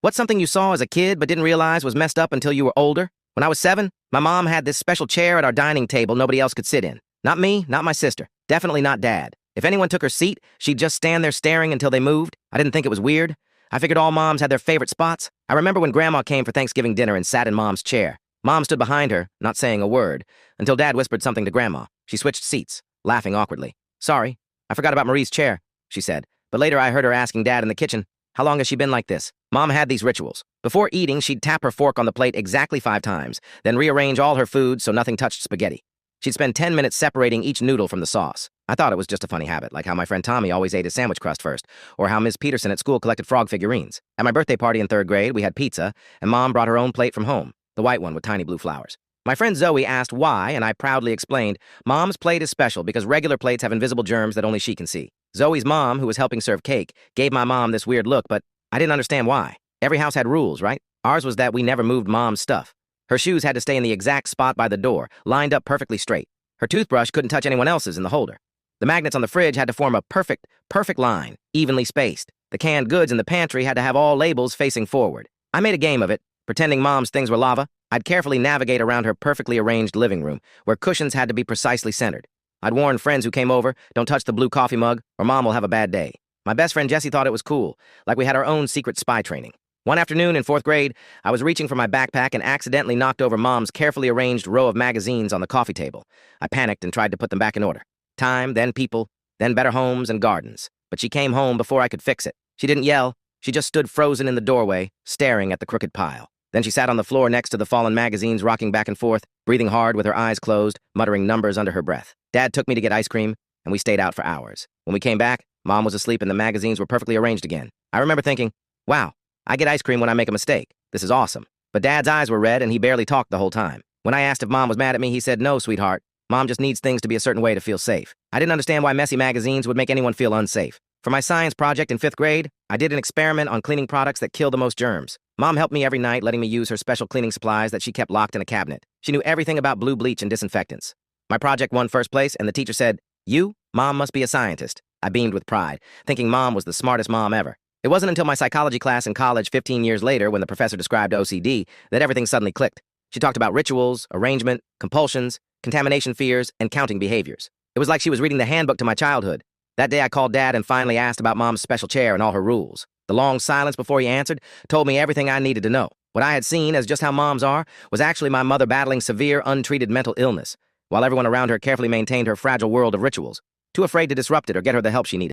What's something you saw as a kid but didn't realize was messed up until you were older? When I was 7, my mom had this special chair at our dining table nobody else could sit in. Not me, not my sister, definitely not Dad. If anyone took her seat, she'd just stand there staring until they moved. I didn't think it was weird. I figured all moms had their favorite spots. I remember when Grandma came for Thanksgiving dinner and sat in Mom's chair. Mom stood behind her, not saying a word, until Dad whispered something to Grandma. She switched seats, laughing awkwardly. "Sorry, I forgot about Marie's chair," she said. But later I heard her asking Dad in the kitchen, "How long has she been like this?" Mom had these rituals. Before eating, she'd tap her fork on the plate exactly 5 times, then rearrange all her food so nothing touched spaghetti. She'd spend 10 minutes separating each noodle from the sauce. I thought it was just a funny habit, like how my friend Tommy always ate his sandwich crust first, or how Ms. Peterson at school collected frog figurines. At my birthday party in 3rd grade, we had pizza, and Mom brought her own plate from home, the white one with tiny blue flowers. My friend Zoe asked why, and I proudly explained, Mom's plate is special because regular plates have invisible germs that only she can see. Zoe's mom, who was helping serve cake, gave my mom this weird look, but I didn't understand why. Every house had rules, right? Ours was that we never moved Mom's stuff. Her shoes had to stay in the exact spot by the door, lined up perfectly straight. Her toothbrush couldn't touch anyone else's in the holder. The magnets on the fridge had to form a perfect line, evenly spaced. The canned goods in the pantry had to have all labels facing forward. I made a game of it, pretending Mom's things were lava. I'd carefully navigate around her perfectly arranged living room, where cushions had to be precisely centered. I'd warn friends who came over, "Don't touch the blue coffee mug, or Mom will have a bad day." My best friend Jessie thought it was cool, like we had our own secret spy training. One afternoon in 4th grade, I was reaching for my backpack and accidentally knocked over Mom's carefully arranged row of magazines on the coffee table. I panicked and tried to put them back in order. Time, then people, then Better Homes and Gardens. But she came home before I could fix it. She didn't yell. She just stood frozen in the doorway, staring at the crooked pile. Then she sat on the floor next to the fallen magazines, rocking back and forth, breathing hard with her eyes closed, muttering numbers under her breath. Dad took me to get ice cream, and we stayed out for hours. When we came back, Mom was asleep and the magazines were perfectly arranged again. I remember thinking, wow, I get ice cream when I make a mistake. This is awesome. But Dad's eyes were red and he barely talked the whole time. When I asked if Mom was mad at me, he said, "No, sweetheart. Mom just needs things to be a certain way to feel safe." I didn't understand why messy magazines would make anyone feel unsafe. For my science project in 5th grade, I did an experiment on cleaning products that kill the most germs. Mom helped me every night, letting me use her special cleaning supplies that she kept locked in a cabinet. She knew everything about blue bleach and disinfectants. My project won 1st place, and the teacher said, "You, Mom, must be a scientist." I beamed with pride, thinking Mom was the smartest mom ever. It wasn't until my psychology class in college 15 years later, when the professor described OCD, that everything suddenly clicked. She talked about rituals, arrangement, compulsions, contamination fears, and counting behaviors. It was like she was reading the handbook to my childhood. That day I called Dad and finally asked about Mom's special chair and all her rules. The long silence before he answered told me everything I needed to know. What I had seen as just how moms are was actually my mother battling severe, untreated mental illness, while everyone around her carefully maintained her fragile world of rituals, too afraid to disrupt it or get her the help she needed.